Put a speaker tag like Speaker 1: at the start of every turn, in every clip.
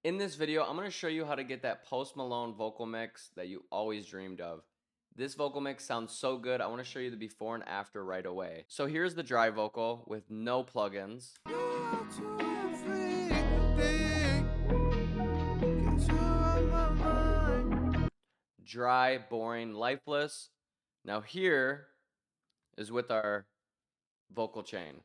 Speaker 1: In this video, I'm going to show you how to get that Post Malone vocal mix that you always dreamed of. This vocal mix sounds so good. I want to show you the before and after right away. So here's the dry vocal with no plugins. Dry, boring, lifeless. Now here is with our vocal chain.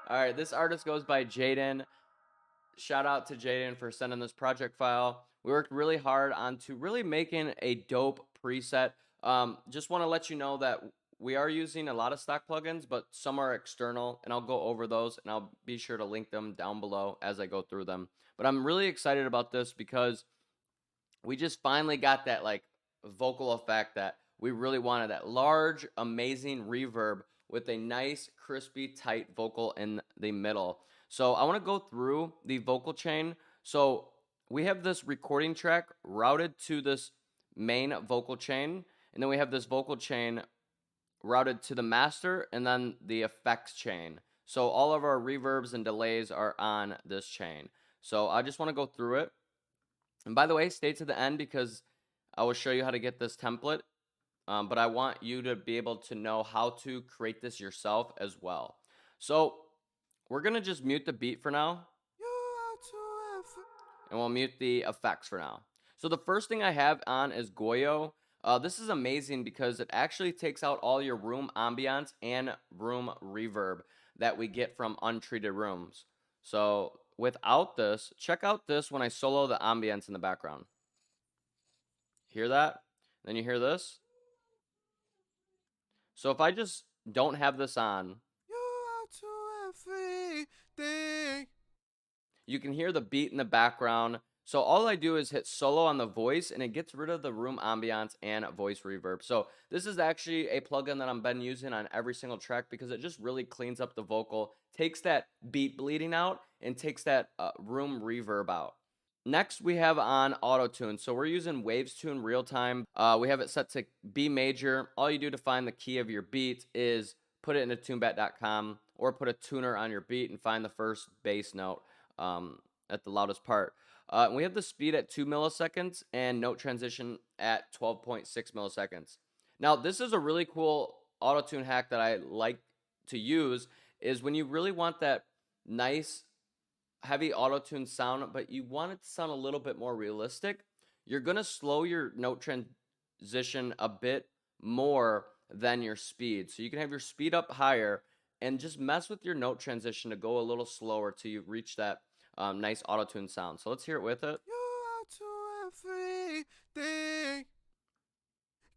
Speaker 1: Alright, this artist goes by Jaden. Shout out to Jaden for sending this project file. We worked really hard on to really making a dope preset. Just want to let you know that we are using a lot of stock plugins, but some are external, and I'll go over those, and I'll be sure to link them down below as I go through them. But I'm really excited about this because we just finally got that like vocal effect that we really wanted, that large, amazing reverb with a nice, crispy, tight vocal in the middle. So I want to go through the vocal chain. So we have this recording track routed to this main vocal chain, and then we have this vocal chain routed to the master and then the effects chain. So all of our reverbs and delays are on this chain. So I just want to go through it. And by the way, stay to the end because I will show you how to get this template. But I want you to be able to know how to create this yourself as well. So we're going to just mute the beat for now. And we'll mute the effects for now. So the first thing I have on is Goyo. This is amazing because it actually takes out all your room ambiance and room reverb that we get from untreated rooms. So without this, check out this when I solo the ambience in the background. Hear that? Then you hear this. So if I just don't have this on, you can hear the beat in the background. So all I do is hit solo on the voice and it gets rid of the room ambiance and voice reverb. So this is actually a plugin that I've been using on every single track because it just really cleans up the vocal, takes that beat bleeding out, and takes that room reverb out. Next, we have on auto tune. So we're using Waves Tune real time. We have it set to B major. All you do to find the key of your beat is put it into tunebat.com or put a tuner on your beat and find the first bass note at the loudest part. We have the speed at 2 milliseconds and note transition at 12.6 milliseconds. Now, this is a really cool auto tune hack that I like to use is when you really want that nice heavy auto-tune sound, but you want it to sound a little bit more realistic, you're going to slow your note transition a bit more than your speed. So you can have your speed up higher and just mess with your note transition to go a little slower till you reach that nice auto-tune sound. So let's hear it with it.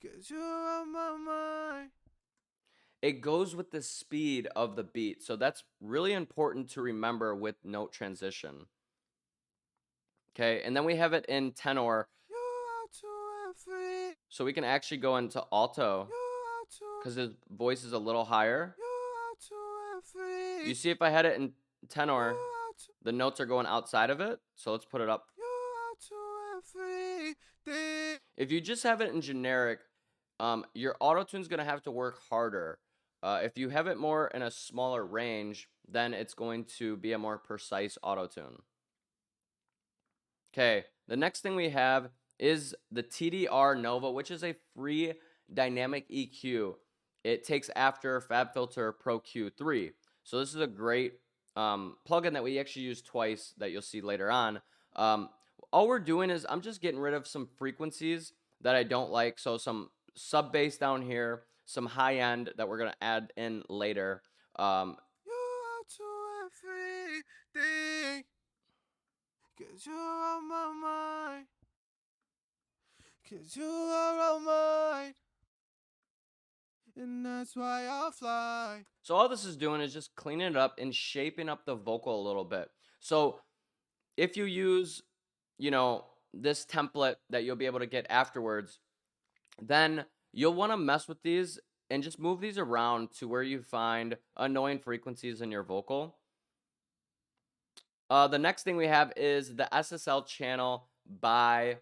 Speaker 1: Cause you're on my mind. It goes with the speed of the beat. So that's really important to remember with note transition. Okay, and then we have it in tenor. So we can actually go into alto because his voice is a little higher. You see if I had it in tenor, the notes are going outside of it. So let's put it up. If you just have it in generic, your auto-tune is going to have to work harder. If you have it more in a smaller range, then it's going to be a more precise auto-tune. Okay, the next thing we have is the TDR Nova, which is a free dynamic EQ. It takes after FabFilter Pro Q3. So this is a great plugin that we actually use twice that you'll see later on. All we're doing is I'm just getting rid of some frequencies that I don't like. So some sub bass down here, some high end that we're going to add in later. You are to everything, 'cause you're on my mind. 'Cause you are on mine. And that's why I'll fly. So all this is doing is just cleaning it up and shaping up the vocal a little bit. So if you use, this template that you'll be able to get afterwards, then you'll want to mess with these and just move these around to where you find annoying frequencies in your vocal. The next thing we have is the SSL channel by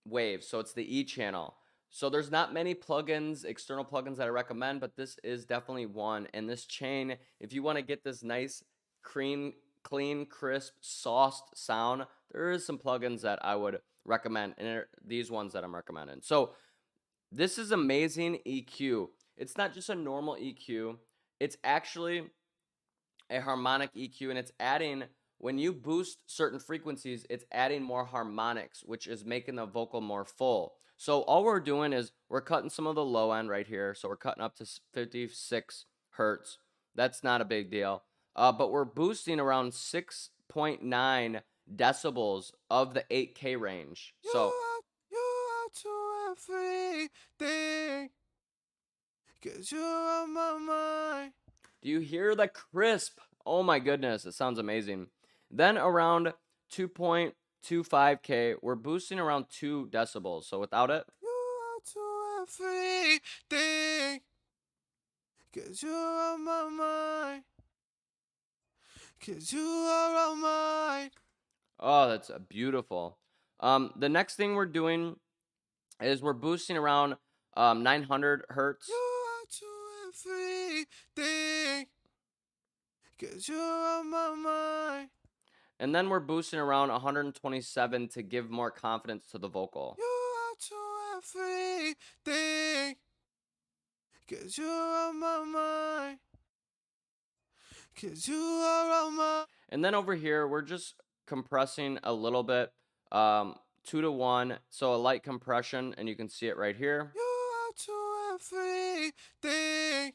Speaker 1: Waves. So it's the E channel. So there's not many plugins, external plugins that I recommend, but this is definitely one. And this chain, if you want to get this nice, clean, crisp, sauced sound, there is some plugins that I would recommend, and these ones that I'm recommending. So this is amazing EQ. It's not just a normal EQ. It's actually a harmonic EQ, and it's adding, when you boost certain frequencies, it's adding more harmonics, which is making the vocal more full. So all we're doing is we're cutting some of the low end right here. So we're cutting up to 56 hertz. That's not a big deal. But we're boosting around 6.9 decibels of the 8K range. So
Speaker 2: You are to everything, 'cause you're on my mind.
Speaker 1: do you hear the crisp? Oh my goodness, it sounds amazing. Then around 2.25K, we're boosting around 2 decibels. So without it,
Speaker 2: You are to everything, 'cause you're on my mind. 'Cause you are on mine.
Speaker 1: oh, that's beautiful. The next thing we're doing is we're boosting around 900 hertz.
Speaker 2: You are to everything, 'cause you're on my mind.
Speaker 1: And then we're boosting around 127 to give more confidence to the vocal.
Speaker 2: You are to everything, 'cause you're on my mind. 'Cause you are on my.
Speaker 1: And then over here, we're just compressing a little bit, 2 to 1. So a light compression, and you can see it right here.
Speaker 2: You are to everything.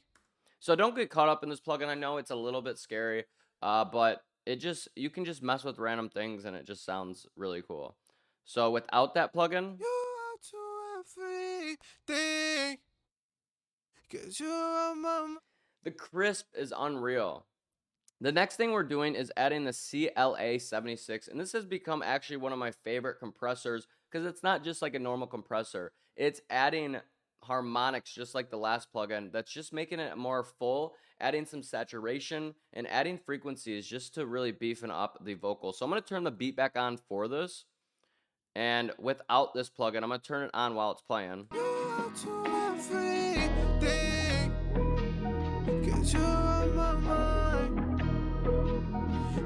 Speaker 1: So don't get caught up in this plugin. I know it's a little bit scary, but you can just mess with random things and it just sounds really cool. So without that plugin,
Speaker 2: You are to everything, 'cause you're on my.
Speaker 1: the crisp is unreal. The next thing we're doing is adding the CLA76, and this has become actually one of my favorite compressors because it's not just like a normal compressor. It's adding harmonics just like the last plugin. That's just making it more full, adding some saturation, and adding frequencies just to really beefing up the vocal. So I'm going to turn the beat back on for this, and without this plugin, I'm going to turn it on while it's playing.
Speaker 2: You are to everything, 'cause you're on my mind.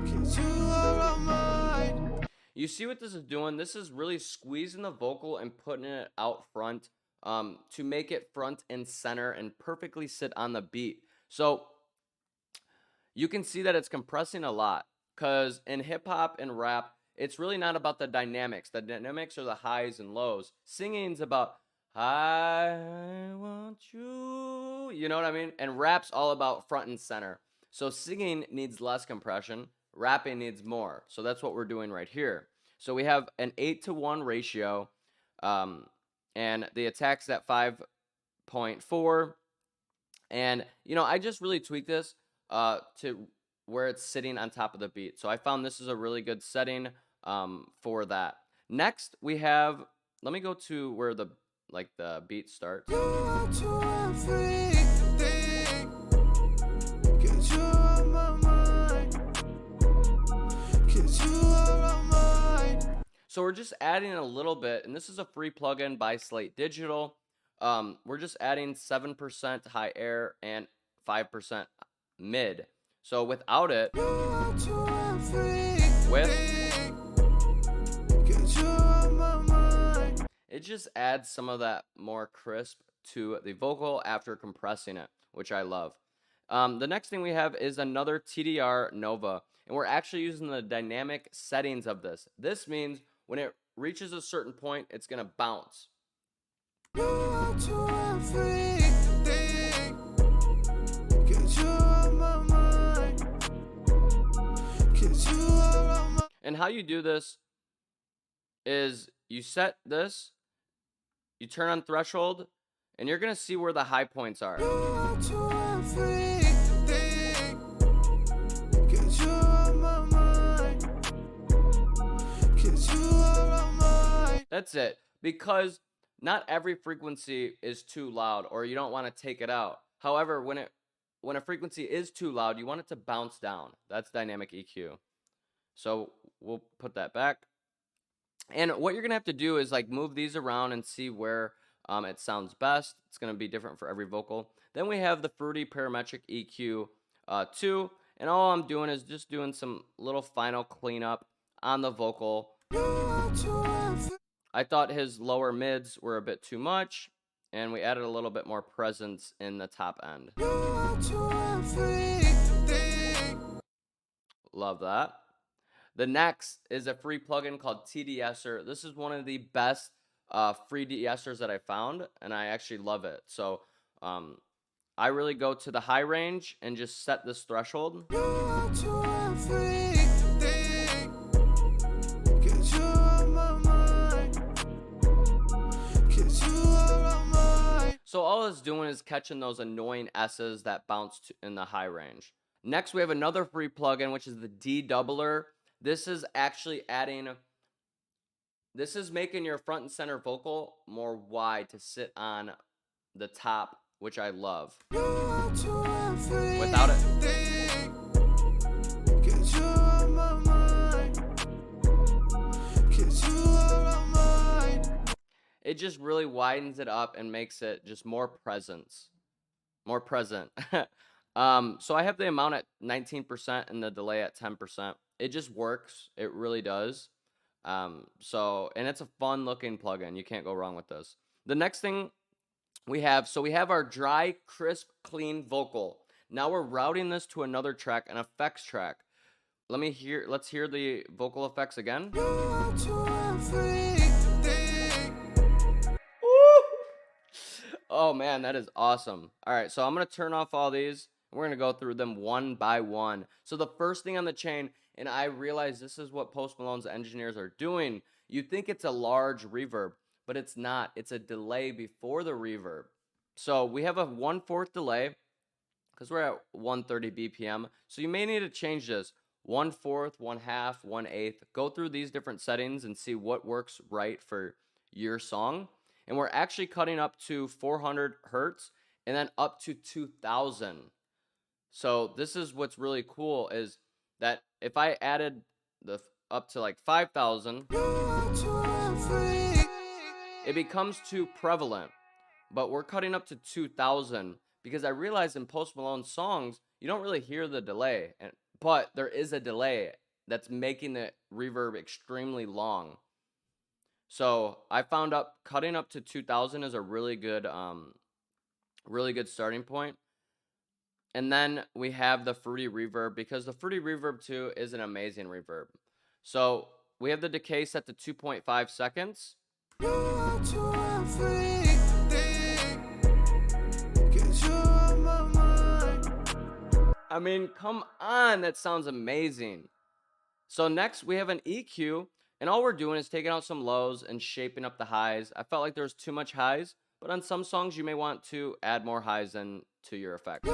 Speaker 2: 'Cause you are on mine.
Speaker 1: You see what this is doing? This is really squeezing the vocal and putting it out front, to make it front and center and perfectly sit on the beat. So you can see that it's compressing a lot because in hip hop and rap, it's really not about the dynamics. The dynamics are the highs and lows. Singing's about I want you. You know what I mean? And rap's all about front and center. So singing needs less compression, rapping needs more. So that's what we're doing right here. So we have an 8-to-1 ratio, and the attack's at 5.4. And I just really tweaked this to where it's sitting on top of the beat. So I found this is a really good setting for that. Next, we have, let me go to where the beat starts.
Speaker 2: You are to everything, 'cause you're on my mind. 'Cause you are on mine.
Speaker 1: So we're just adding a little bit, and this is a free plugin by Slate Digital. We're just adding 7% high air and 5% mid. So without it,
Speaker 2: You are to everything,
Speaker 1: with
Speaker 2: 'cause you're on my mind.
Speaker 1: it just adds some of that more crisp to the vocal after compressing it, which I love. The next thing we have is another TDR Nova, and we're actually using the dynamic settings of this. This means when it reaches a certain point, it's going to bounce.
Speaker 2: You are to everything, 'cause you're on my mind. 'Cause you are on my.
Speaker 1: And how you do this is you set this, you turn on threshold, and you're going to see where the high points are.
Speaker 2: You are to everything, 'cause you're on my mind. 'Cause you are on mine.
Speaker 1: That's it. Because not every frequency is too loud, or you don't want to take it out. However, when a frequency is too loud, you want it to bounce down. That's dynamic EQ. So we'll put that back. And what you're gonna have to do is like move these around and see where it sounds best. It's going to be different for every vocal. Then we have the Fruity Parametric EQ 2, and all I'm doing is just doing some little final cleanup on the vocal. I thought his lower mids were a bit too much, and we added a little bit more presence in the top end. Love that. The next is a free plugin called TDSer. This is one of the best free de-essers that I found, and I actually love it. So I really go to the high range and just set this threshold. So all it's doing is catching those annoying S's that bounce in the high range. Next, we have another free plugin, which is the D-doubler. This is actually this is making your front and center vocal more wide to sit on the top, which I love. Without it, it just really widens it up and makes it just more present. So I have the amount at 19% and the delay at 10%. It just works. It really does. And it's a fun looking plugin. You can't go wrong with this. The next thing we have our dry, crisp, clean vocal. Now we're routing this to another track, an effects track. Let's hear the vocal effects again. Oh man, that is awesome. All right, so I'm going to turn off all these. We're going to go through them one by one. So the first thing on the chain, and I realize this is what Post Malone's engineers are doing. You think it's a large reverb, but it's not. It's a delay before the reverb. So we have a 1/4 delay because we're at 130 BPM. So you may need to change this 1/4, 1/2, 1/8. Go through these different settings and see what works right for your song. And we're actually cutting up to 400 hertz and then up to 2000. So this is what's really cool is that if I added the up to like 5000, it becomes too prevalent. But we're cutting up to 2000 because I realized in Post Malone's songs, you don't really hear the delay, but there is a delay that's making the reverb extremely long. So I found cutting up to 2000 is a really good starting point. And then we have the Fruity Reverb because the Fruity Reverb 2 is an amazing reverb. So we have the decay set to 2.5 seconds. I mean, come on, that sounds amazing. So next we have an EQ, and all we're doing is taking out some lows and shaping up the highs. I felt like there was too much highs, but on some songs you may want to add more highs into your effect.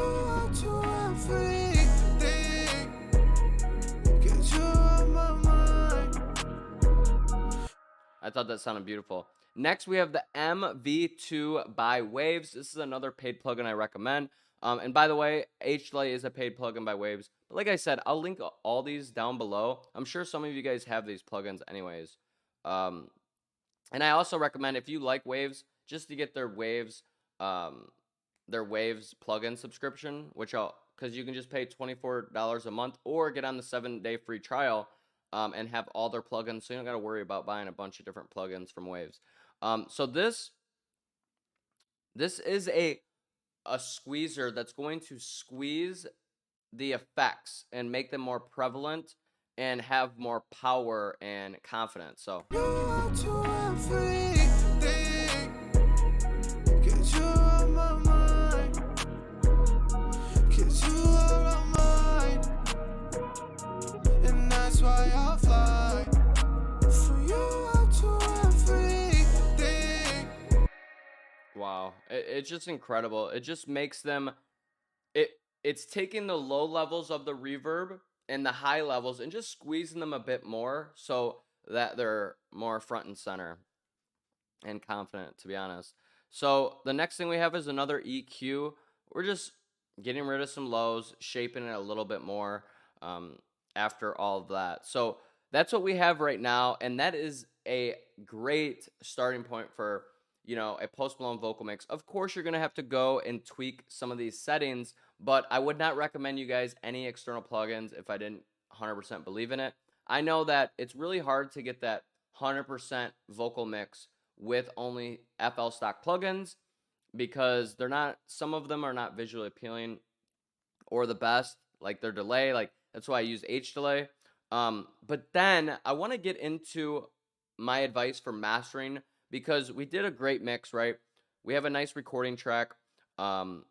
Speaker 1: I thought that sounded beautiful. Next, we have the MV2 by Waves. This is another paid plugin I recommend. And by the way, HDelay is a paid plugin by Waves. But like I said, I'll link all these down below. I'm sure some of you guys have these plugins anyways. And I also recommend, if you like Waves, just to get their Waves plugin subscription, because you can just pay $24 a month or get on the 7-day free trial. And have all their plugins, so you don't got to worry about buying a bunch of different plugins from Waves. So this is a squeezer that's going to squeeze the effects and make them more prevalent and have more power and confidence. So wow, it's just incredible. It just makes them it's taking the low levels of the reverb and the high levels and just squeezing them a bit more so that they're more front and center and confident, to be honest. So the next thing we have is another EQ. We're just getting rid of some lows, shaping it a little bit more after all of that. So that's what we have right now, and that is a great starting point for a Post Malone vocal mix. Of course, you're going to have to go and tweak some of these settings, but I would not recommend you guys any external plugins if I didn't 100% believe in it. I know that it's really hard to get that 100% vocal mix with only FL stock plugins because some of them are not visually appealing or the best, like their delay. Like that's why I use H delay. But then I want to get into my advice for mastering because we did a great mix, right? We have a nice recording track, and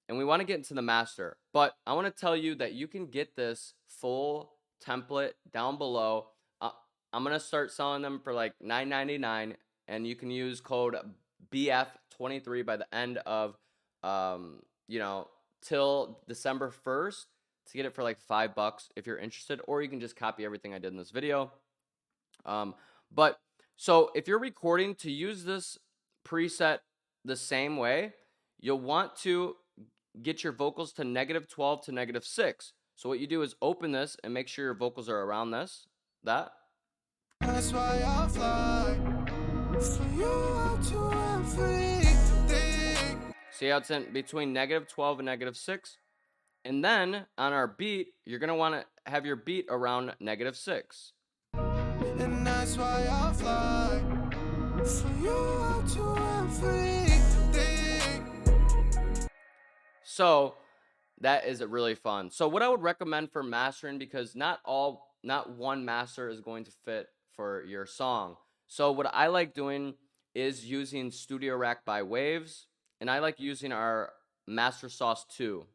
Speaker 1: we want to get into the master. But I want to tell you that you can get this full template down below. I'm gonna start selling them for like $9.99, and you can use code BF23 by the end of till December 1st to get it for like $5 if you're interested, or you can just copy everything I did in this video. But so if you're recording, to use this preset the same way, you'll want to get your vocals to -12 to -6. So what you do is open this and make sure your vocals are around that.
Speaker 2: That's why I fly for you out to everything.
Speaker 1: See how it's in between -12 and -6? And then on our beat, you're going to want to have your beat around -6.
Speaker 2: And that's why I fly for you out to everything.
Speaker 1: So that is really fun. So what I would recommend for mastering, because not one master is going to fit for your song. So what I like doing is using Studio Rack by Waves, and I like using our Master Sauce 2.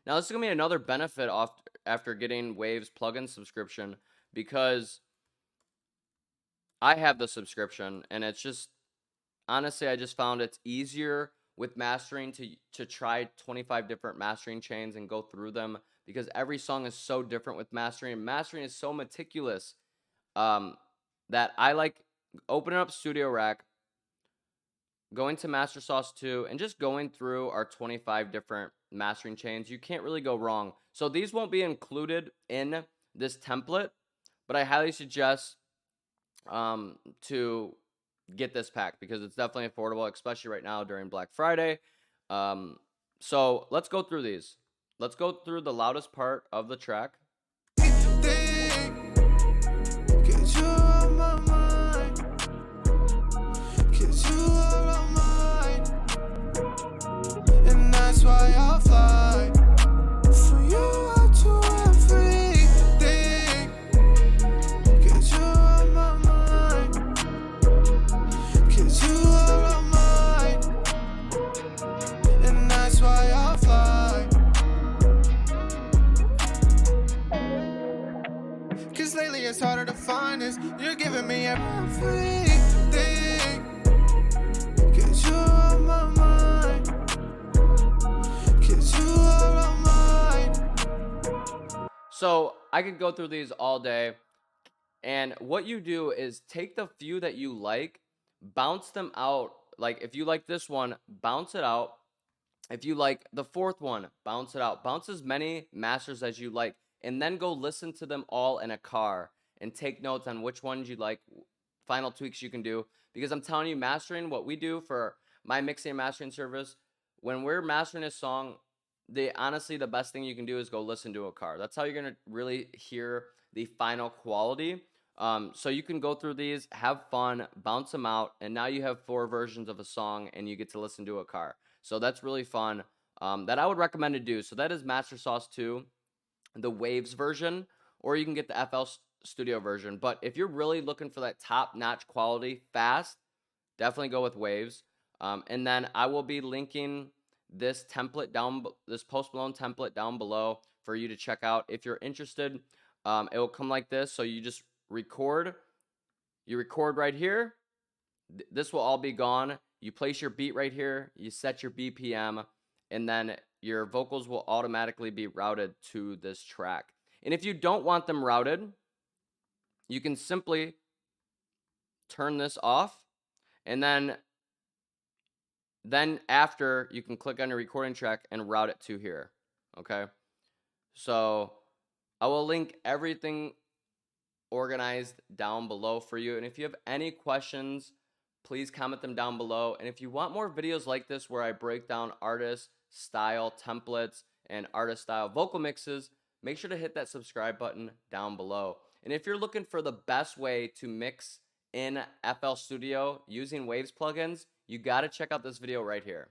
Speaker 1: Now this is gonna be another benefit after getting Waves plugin subscription, because I have the subscription, and it's just honestly I just found it's easier with mastering to try 25 different mastering chains and go through them, because every song is so different with mastering. Mastering is so meticulous that I like opening up Studio Rack, going to Master Sauce 2, and just going through our 25 different mastering chains. You can't really go wrong. So these won't be included in this template, but I highly suggest to get this pack because it's definitely affordable, especially right now during Black Friday. So let's go through these. Let's go through the loudest part of the track.
Speaker 2: Why I fly for you out to everything. 'Cause you are my mind. 'Cause you are mine. And that's why I fly. 'Cause lately it's harder to find this. You're giving me everything. 'Cause you are my mind.
Speaker 1: So I could go through these all day, and what you do is take the few that you like, bounce them out. Like if you like this one, bounce it out. If you like the fourth one, bounce it out. Bounce as many masters as you like, and then go listen to them all in a car and take notes on which ones you like, final tweaks you can do. Because I'm telling you, mastering, what we do for my mixing and mastering service, when we're mastering a song, honestly the best thing you can do is go listen to a car. That's how you're gonna really hear the final quality. So you can go through these, have fun, bounce them out, and now you have 4 versions of a song and you get to listen to a car. So that's really fun. That I would recommend to do. So that is Master Sauce 2, the Waves version, or you can get the FL Studio version. But if you're really looking for that top-notch quality fast, definitely go with Waves. And then I will be linking this template this Post Malone template down below for you to check out if you're interested. It will come like this. So you just record. You record right here. This will all be gone. You place your beat right here. You set your BPM, and then your vocals will automatically be routed to this track. And if you don't want them routed, you can simply turn this off, and then after you can click on your recording track and route it to here. Okay, so I will link everything organized down below for you, and if you have any questions, please comment them down below. And if you want more videos like this where I break down artist style templates and artist style vocal mixes, make sure to hit that subscribe button down below. And if you're looking for the best way to mix in FL Studio using Waves plugins, you got to check out this video right here.